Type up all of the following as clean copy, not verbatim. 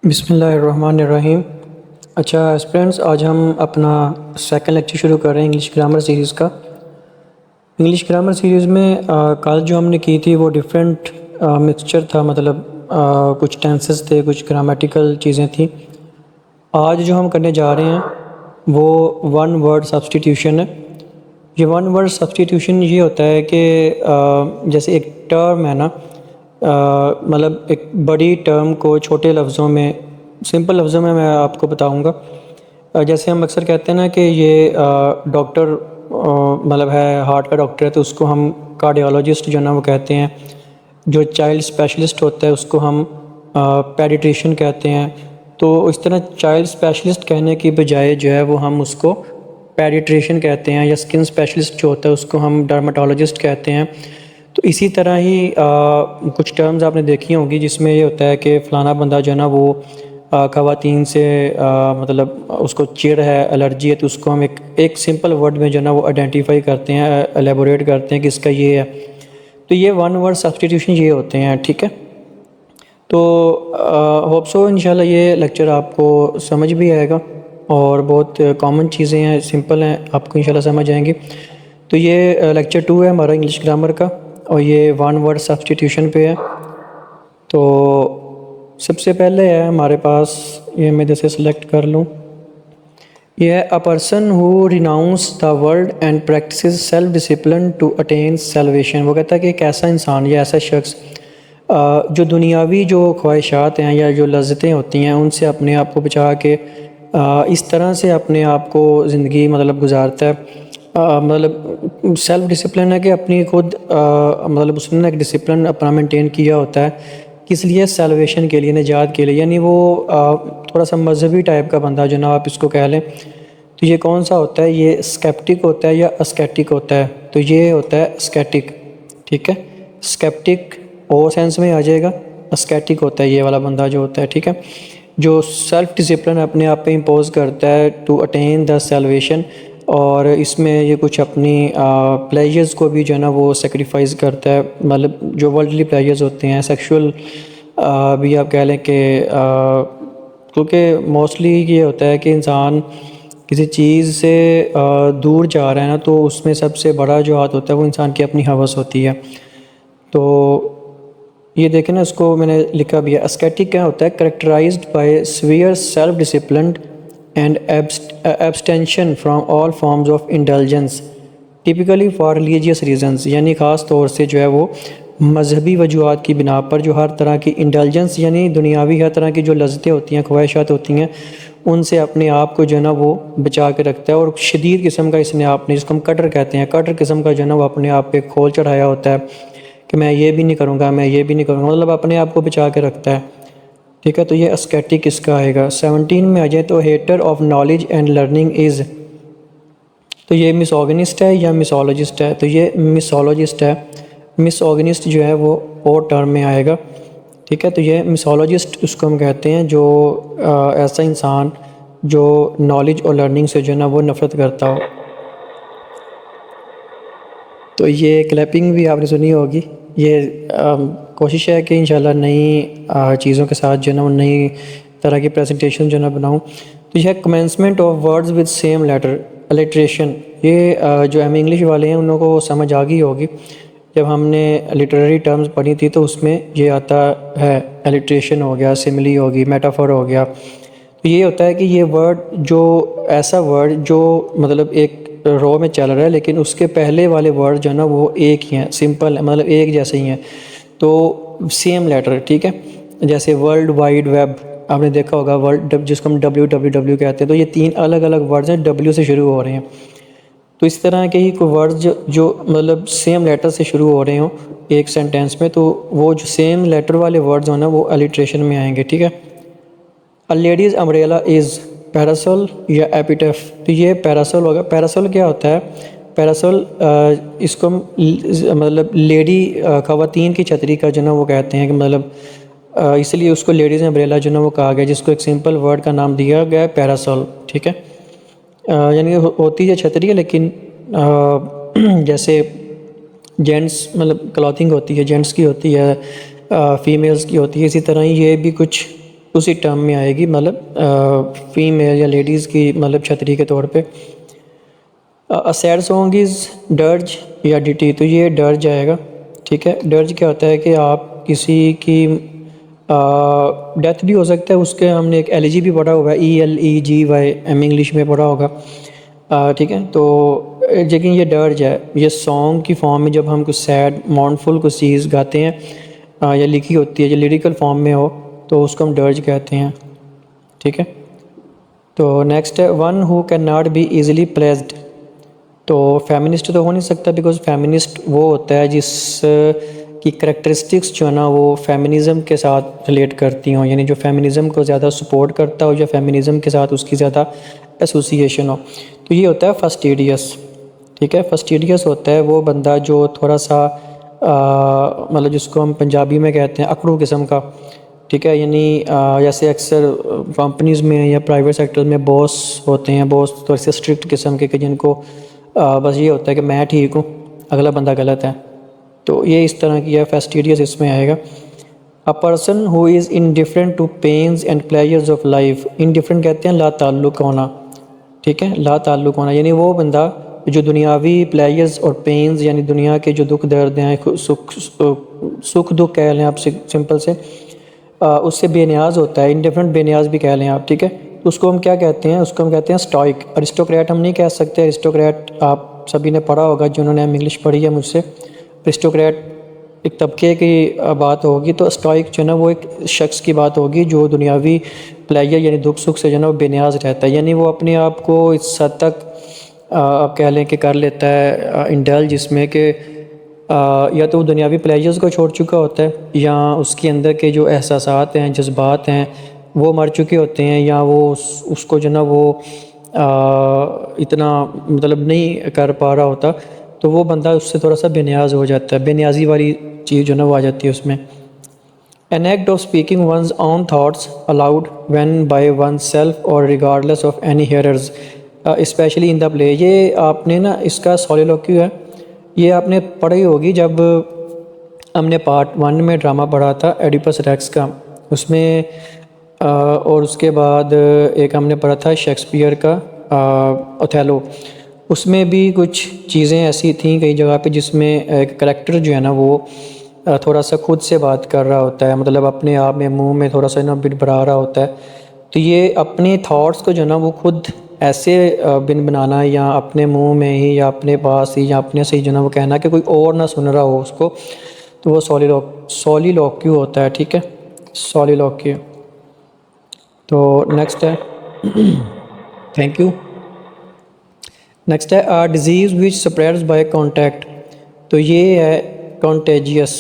बिस्मिल्लाहिर्रहमानिर्रहीम। अच्छा एस्पिरेंट्स, आज हम अपना सेकंड लेक्चर शुरू कर रहे हैं इंग्लिश ग्रामर सीरीज़ का। इंग्लिश ग्रामर सीरीज़ में कल जो हमने की थी वो डिफरेंट मिक्सचर था, मतलब कुछ टेंसेस थे, कुछ ग्रामेटिकल चीज़ें थी। आज जो हम करने जा रहे हैं वो वन वर्ड सब्सटीट्यूशन है। ये वन वर्ड सब्सटीट्यूशन ये होता है कि जैसे एक टर्म है ना, मतलब एक बड़ी टर्म को छोटे लफ्ज़ों में, सिंपल लफ्ज़ों में मैं आपको बताऊंगा। जैसे हम अक्सर कहते हैं ना कि ये डॉक्टर मतलब है, हार्ट का डॉक्टर है तो उसको हम कार्डियोलॉजिस्ट जो है ना वो कहते हैं। जो चाइल्ड स्पेशलिस्ट होता है उसको हम पेडिट्रिशियन कहते हैं। तो इस तरह चाइल्ड स्पेशलिस्ट कहने की बजाय जो है वो हम उसको पेडिट्रिशियन कहते हैं, या स्किन स्पेशलिस्ट जो होता है उसको हम डर्माटोलॉजिस्ट कहते हैं। तो इसी तरह ही कुछ टर्म्स आपने देखी होंगी जिसमें ये होता है कि फ़लाना बंदा जो है ना वो ख़वातीन से मतलब उसको चिढ़ है, एलर्जी है, तो उसको हम एक सिंपल वर्ड में जो है ना वो आइडेंटिफाई करते हैं, एलेबोरेट करते हैं कि इसका ये है। तो ये वन वर्ड सब्सटीट्यूशन ये होते हैं, ठीक है। तो होप सो इंशाल्लाह ये लेक्चर आपको समझ भी आएगा और बहुत कॉमन चीज़ें हैं, सिंपल हैं, आपको इंशाल्लाह समझ आएंगी। तो ये लेक्चर 2 है हमारा इंग्लिश ग्रामर का, और ये वन वर्ड सब्सटीट्यूशन पे है। तो सबसे पहले है हमारे पास, ये मैं जैसे सेलेक्ट कर लूँ, ये है a person who renounce the world and practices self discipline to attain salvation. वो कहता है कि एक ऐसा इंसान या ऐसा शख्स जो दुनियावी जो ख्वाहिशात हैं या जो लज्जतें होती हैं उनसे अपने आप को बचा के इस तरह से अपने आप को ज़िंदगी मतलब गुजारता है। मतलब सेल्फ डिसिप्लिन है कि अपनी खुद मतलब उसने एक डिसिप्लिन अपना मेंटेन किया होता है, किस लिए? सेल्वेशन के लिए, निजात के लिए। यानी वो थोड़ा सा मजहबी टाइप का बंदा जो ना आप इसको कह लें। तो ये कौन सा होता है? ये स्केप्टिक होता है या अस्केटिक होता है? तो ये होता है स्केटिक, ठीक है। स्केप्टिक और सेंस में आ जाएगा, अस्केटिक होता है ये वाला बंदा जो होता है, ठीक है, जो सेल्फ डिसिप्लिन अपने आप पे इम्पोज करता है टू अटेन द सेल्वेशन। और इसमें ये कुछ अपनी प्लेजर्स को भी जो है ना वो सेक्रीफाइस करता है, मतलब जो वर्ल्डली प्लेजर्स होते हैं, सेक्सुअल भी आप कह लें कि क्योंकि मोस्टली ये होता है कि इंसान किसी चीज़ से दूर जा रहा है ना, तो उसमें सबसे बड़ा जो हाथ होता है वो इंसान की अपनी हवस होती है। तो ये देखें ना, इसको मैंने लिखा भी है। अस्केटिक क्या होता है? Characterized by severe self discipline and abstention from all forms of intelligence typically for religious reasons. यानी ख़ास तौर से जो है वो मजहबी वजूहत की बिना पर जो हर तरह की इंटेलिजेंस यानी दुनियावी हर तरह की जो लज्जतें होती हैं, ख्वाहिशात होती हैं, उनसे अपने आप को जो है ना वो बचा के रखता है। और शदीद किस्म का इसने आपने, जिसको हम कटर कहते हैं, कटर किस्म का जो है ना वो अपने आप पे खोल चढ़ाया होता है कि मैं ये भी नहीं करूँगा, मैं ये भी नहीं करूँगा, मतलब अपने आप को बचा के रखता है, ठीक है। तो ये अस्केटिक इसका आएगा। 17 में आ जाए तो hater of knowledge and learning is, तो ये मिसोगनिस्ट है या मिसोलॉजिस्ट है? तो ये मिसोलॉजिस्ट है। मिसोगनिस्ट जो है वो और टर्म में आएगा, ठीक है। तो ये मिसोलॉजिस्ट उसको हम कहते हैं जो ऐसा इंसान जो नॉलेज और लर्निंग से जो है ना वो नफ़रत करता हो। तो ये क्लैपिंग भी आपने सुनी होगी। ये कोशिश है कि इंशाल्लाह नई चीज़ों के साथ जो है ना नई तरह की प्रेजेंटेशन जो है ना बनाऊँ। तो यह commencement of words with same letter, alliteration. ये जो एम इंग्लिश वाले हैं उन लोगों को समझ आ गई होगी, जब हमने लिटरेरी टर्म्स पढ़ी थी तो उसमें ये आता है, अलिट्रेशन हो गया, सिमिली होगी, मेटाफर हो गया। तो ये होता है कि ये वर्ड जो ऐसा वर्ड जो मतलब एक रो में चल रहा है लेकिन उसके पहले वाले वर्ड जो है ना वो एक ही हैं, सिंपल है, मतलब एक जैसे ही हैं, तो सेम लेटर, ठीक है। जैसे वर्ल्ड वाइड वेब आपने देखा होगा, वर्ल्ड जिसको हम WWW कहते हैं, तो ये 3 अलग अलग वर्ड्स हैं, W से शुरू हो रहे हैं। तो इस तरह के ही कोई वर्ड्स जो मतलब सेम लेटर से शुरू हो रहे हों एक सेंटेंस में, तो वो जो सेम लेटर वाले वर्ड्स हो ना वो अलिट्रेशन में आएंगे, ठीक है। A ladies umbrella is parasol या एपिटेफ। तो ये पैरासोल होगा। पैरासोल क्या होता है? पैरासोल इसको मतलब लेडी ख़वातीन की छतरी का जो ना वो कहते हैं कि मतलब इसलिए उसको लेडीज़ अम्ब्रेला जो ना वो कहा गया, जिसको एक सिंपल वर्ड का नाम दिया गया है पैरासोल, ठीक है। यानी होती है छतरी है, लेकिन जैसे जेंट्स मतलब क्लॉथिंग होती है जेंट्स की होती है, फीमेल्स की होती है, इसी तरह ही ये भी कुछ उसी टर्म में आएगी, मतलब फीमेल या लेडीज़ की मतलब छतरी के तौर पे। A sad song is dirge या डिटी, तो ये डर्ज आएगा, ठीक है। डर्ज क्या होता है कि आप किसी की डेथ भी हो सकता है, उसके हमने एक एलिजी भी पढ़ा होगा, ELEGYM इंग्लिश में पढ़ा होगा, ठीक है। तो लेकिन ये डर्ज है, ये सॉन्ग की फॉर्म में जब हम कुछ सैड मॉर्नफुल कुछ चीज़ गाते हैं या लिखी होती है, जो लिरिकल फॉर्म में हो, तो उसको हम डर्ज कहते हैं, ठीक है। तो नेक्स्ट है one who can not be easily placed. तो फेमिनिस्ट तो हो नहीं सकता, बिकॉज फेमिनिस्ट वो होता है जिस की करेक्टरिस्टिक्स जो है ना वो फेमिनिज़म के साथ रिलेट करती हों, यानी जो फेमिनिज़म को ज़्यादा सपोर्ट करता हो या फेमिनिज़म के साथ उसकी ज़्यादा एसोसिएशन हो। तो ये होता है फस्टिडियस, ठीक है। फस्टिडियस होता है वो बंदा जो थोड़ा सा मतलब जिसको हम पंजाबी में कहते हैं अकड़ू किस्म का, ठीक है। यानी जैसे अक्सर कंपनीज़ में या प्राइवेट सेक्टर में बॉस होते हैं, बॉस थोड़े से स्ट्रिक्ट किस्म के, कि जिनको बस ये होता है कि मैं ठीक हूँ, अगला बंदा गलत है। तो ये इस तरह की है, फेस्टिडियस इसमें आएगा। A person who is indifferent to pains and pleasures of life. Indifferent कहते हैं ला ताल्लुक़ होना, ठीक है, ला ताल्लुक़ होना, यानी वो बंदा जो दुनियावी प्लेजर्स और पेन्स यानी दुनिया के जो दुख दर्द हैं, सुख दुख कह लें आप सिंपल से, उससे बेनियाज होता है। इंडिफरेंट बेनियाज भी कह लें आप, ठीक है। तो उसको हम क्या कहते हैं, उसको हम कहते हैं स्टॉइक। अरिस्टोक्रेट हम नहीं कह सकते, अरिस्टोक्रेट आप सभी ने पढ़ा होगा जिन्होंने इंग्लिश पढ़ी है मुझसे। अरिस्टोक्रेट एक तबके की बात होगी, तो स्टॉइक जो है ना वो एक शख्स की बात होगी जो दुनियावी प्लेजर यानी दुख सुख से जो है ना वो बेनियाज रहता है, यानी वो अपने आप को इस हद तक आप कह लें कि कर लेता है इंडल्ज, जिसमें कि या तो वो दुनियावी प्लेजर्स को छोड़ चुका होता है, या उसके अंदर के जो एहसासात हैं, जज्बात हैं, वो मर चुके होते हैं, या वो उसको जो ना वो इतना मतलब नहीं कर पा रहा होता, तो वो बंदा उससे थोड़ा सा बेनियाज हो जाता है, बेनियाजी वाली चीज़ जो ना वो आ जाती है उसमें। An act of speaking one's own thoughts aloud when by oneself और regardless of any hearers especially in the play. ये आपने ना इसका सॉलिलोक्यू है, ये आपने पढ़ी होगी जब हमने पार्ट 1 में ड्रामा पढ़ा था एडिपस रेक्स का, उसमें और उसके बाद एक हमने पढ़ा था शेक्सपियर का ओथेलो। उसमें भी कुछ चीज़ें ऐसी थीं कई जगह पे जिसमें एक करेक्टर जो है ना वो थोड़ा सा खुद से बात कर रहा होता है, मतलब अपने आप में मुंह में थोड़ा सा ना बिड़बड़ा रहा होता है। तो ये अपने थॉट्स को जो है ना वो खुद ऐसे बिन बनाना, या अपने मुंह में ही या अपने पास ही या अपने से ही जो है ना वो कहना कि कोई और ना सुन रहा हो उसको, तो वो सॉलिलोक्यू होता है, ठीक है, सॉलिलोक्यू। तो नेक्स्ट है थैंक यू। नेक्स्ट है डिज़ीज़ विच स्प्रेड्स बाय कांटेक्ट। तो ये है कॉन्टेजियस,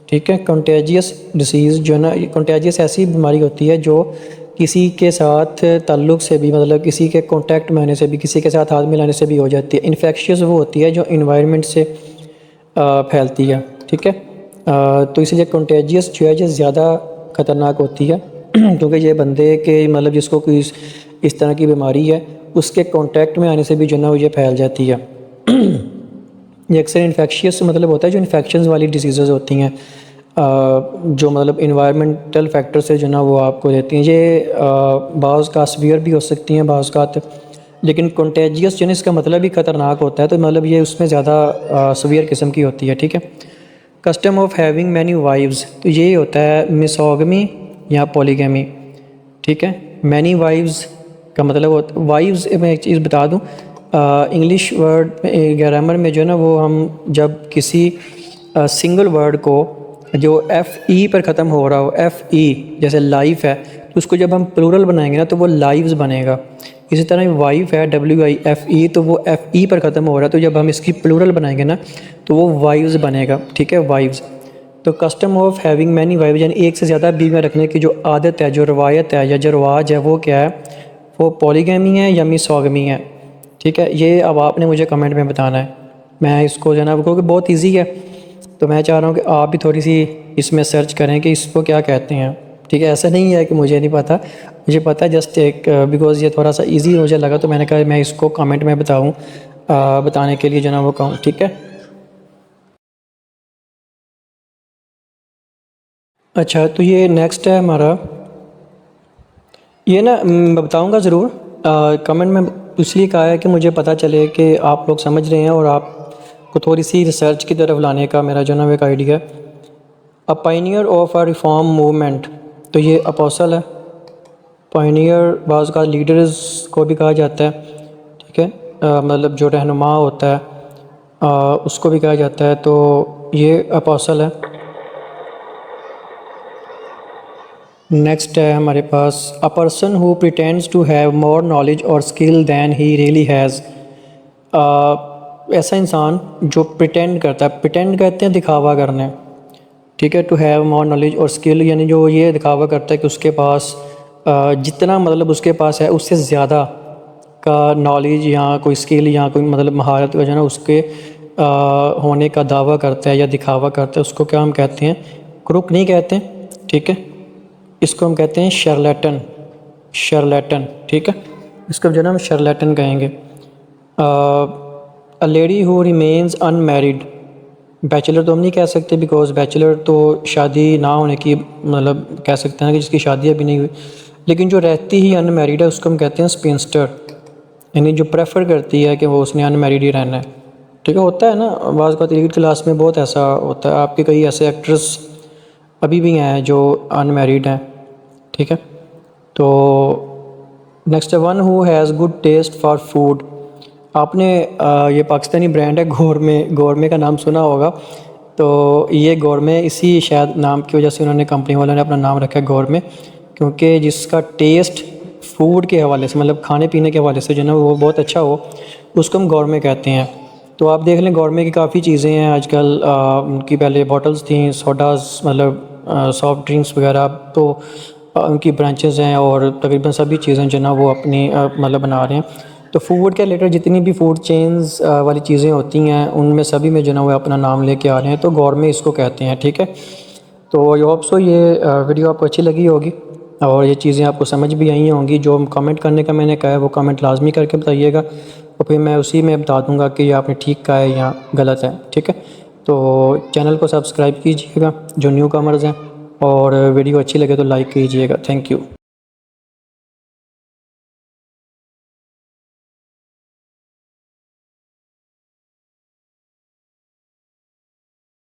ठीक है। कॉन्टेजियस डिसीज़ जो है ना, कॉन्टेजियस ऐसी बीमारी होती है जो किसी के साथ ताल्लुक़ से भी, मतलब किसी के कांटेक्ट में आने से भी, किसी के साथ हाथ मिलाने से भी हो जाती है। इन्फेक्शियस वो होती है जो इन्वायरमेंट से फैलती है, ठीक है। तो इसलिए कॉन्टेजियस जो है ये ज़्यादा ख़तरनाक होती है क्योंकि ये बंदे के मतलब जिसको कोई इस तरह की बीमारी है उसके कांटेक्ट में आने से भी जो है ना ये फैल जाती है। ये अक्सर इन्फेक्शियस मतलब होता है जो इन्फेक्शंस वाली डिसीज़ेज़ होती हैं, जो मतलब इन्वायरमेंटल फैक्टर से जो ना वो आपको देती हैं। ये बाज़ का सीवियर भी हो सकती हैं बाज़ का, लेकिन कॉन्टेजियस जो है इसका मतलब ही ख़तरनाक होता है, तो मतलब ये उसमें ज़्यादा सीवियर किस्म की होती है, ठीक है। Custom of having many wives, तो ये होता है मिसोगमी या पॉलीगैमी, ठीक है। मैनी वाइव्स का मतलब वाइव्स, मैं एक चीज़ बता दूं, इंग्लिश वर्ड ग्रामर में जो है ना वो हम जब किसी सिंगल वर्ड को जो FE पर ख़त्म हो रहा हो, FE जैसे लाइफ है, तो उसको जब हम प्लूरल बनाएंगे ना तो वो लाइव्स बनेगा। इसी तरह वाइफ है WIFE, तो वो FE पर ख़त्म हो रहा है, तो जब हम इसकी प्लूरल बनाएंगे ना तो वो वाइव्स बनेगा, ठीक है, वाइव्स। तो custom of having many wives यानी एक से ज़्यादा बीवियाँ रखने की जो आदत है, जो रवायत है या जो रवाज है, वो क्या है, वो पॉलीगैमी है या मिसोगमी है, ठीक है। ये अब आपने मुझे कमेंट में बताना है। मैं इसको जो है ना क्योंकि बहुत ईजी है, तो मैं चाह रहा हूँ कि आप भी थोड़ी सी इसमें सर्च करें कि इसको क्या कहते हैं, ठीक है। ऐसा नहीं है कि मुझे नहीं पता, मुझे पता है, जस्ट एक बिकॉज़ ये थोड़ा सा इजी मुझे लगा तो मैंने कहा मैं इसको कमेंट में बताऊँ, बताने के लिए जो ना वो कहूँ, ठीक है। अच्छा, तो ये नेक्स्ट है हमारा ये ना मैं बताऊँगा ज़रूर, कमेंट में इसलिए कहा है कि मुझे पता चले कि आप लोग समझ रहे हैं और आपको थोड़ी सी रिसर्च की तरफ लाने का मेरा जो ना वो एक आइडिया है। अ Pioneer of a reform movement, तो ये अपोस्टल है। पायनियर बाज़ का लीडर्स को भी कहा जाता है, ठीक है, मतलब जो रहनुमा होता है उसको भी कहा जाता है, तो ये अपोस्टल है। नेक्स्ट है हमारे पास a person who pretends to have more knowledge और skill than he really has. ऐसा इंसान जो प्रिटेंड करता है, प्रिटेंड कहते हैं दिखावा करने, ठीक है, टू हैव मोर नॉलेज और स्किल, यानी जो ये दिखावा करता है कि उसके पास जितना मतलब उसके पास है उससे ज़्यादा का नॉलेज या कोई स्किल या कोई मतलब महारत का जो है ना उसके होने का दावा करता है या दिखावा करता है, उसको क्या हम कहते हैं, क्रुक नहीं कहते हैं, ठीक है, इसको हम कहते हैं शर्लेटन, शर्लेटन, ठीक है, इसको जो है ना हम शर्लेटन कहेंगे। A lady who remains unmarried, bachelor तो हम नहीं कह सकते बिकॉज बैचलर तो शादी ना होने की मतलब कह सकते हैं कि जिसकी शादी अभी नहीं हुई, लेकिन जो रहती ही अनमैरिड है उसको हम कहते हैं स्पिंस्टर, यानी जो प्रेफर करती है कि वो उसने अनमैरिड ही रहना है, ठीक है। होता है ना बाज़ बात एलीट क्लास में बहुत ऐसा होता है, आपके कई ऐसे एक्ट्रेस अभी भी हैं जो अनमैरिड हैं, ठीक है। तो नेक्स्ट है one who has good taste for food. आपने ये पाकिस्तानी ब्रांड है गौरमे, गौरमे का नाम सुना होगा, तो ये गौरमे इसी शायद नाम की वजह से उन्होंने कंपनी वालों ने अपना नाम रखा है गौरमे, क्योंकि जिसका टेस्ट फूड के हवाले से मतलब खाने पीने के हवाले से जो है वो बहुत अच्छा हो उसको हम गौरमे कहते हैं। तो आप देख लें गौरमे की काफ़ी चीज़ें हैं आजकल, उनकी पहले बॉटल्स थी सोडास मतलब सॉफ्ट ड्रिंक्स वगैरह, तो उनकी ब्रांचेस हैं और तकरीबन सभी चीज़ें जो ना वो अपनी मतलब बना रहे हैं। तो फूड के रिलेटेड जितनी भी फूड चेन्स वाली चीज़ें होती हैं उनमें सभी में जो ना वो अपना नाम लेके आ रहे हैं, तो गौरमे इसको कहते हैं, ठीक है। तो आई होप सो ये वीडियो आपको अच्छी लगी होगी और ये चीज़ें आपको समझ भी आई होंगी। जो कमेंट करने का मैंने कहा है वो कमेंट लाजमी करके बताइएगा, और फिर मैं उसी में बता दूंगा कि ये आपने ठीक कहा है या गलत है, ठीक है। तो चैनल को सब्सक्राइब कीजिएगा जो न्यू कमर्स हैं, और वीडियो अच्छी लगे तो लाइक कीजिएगा। Thank you.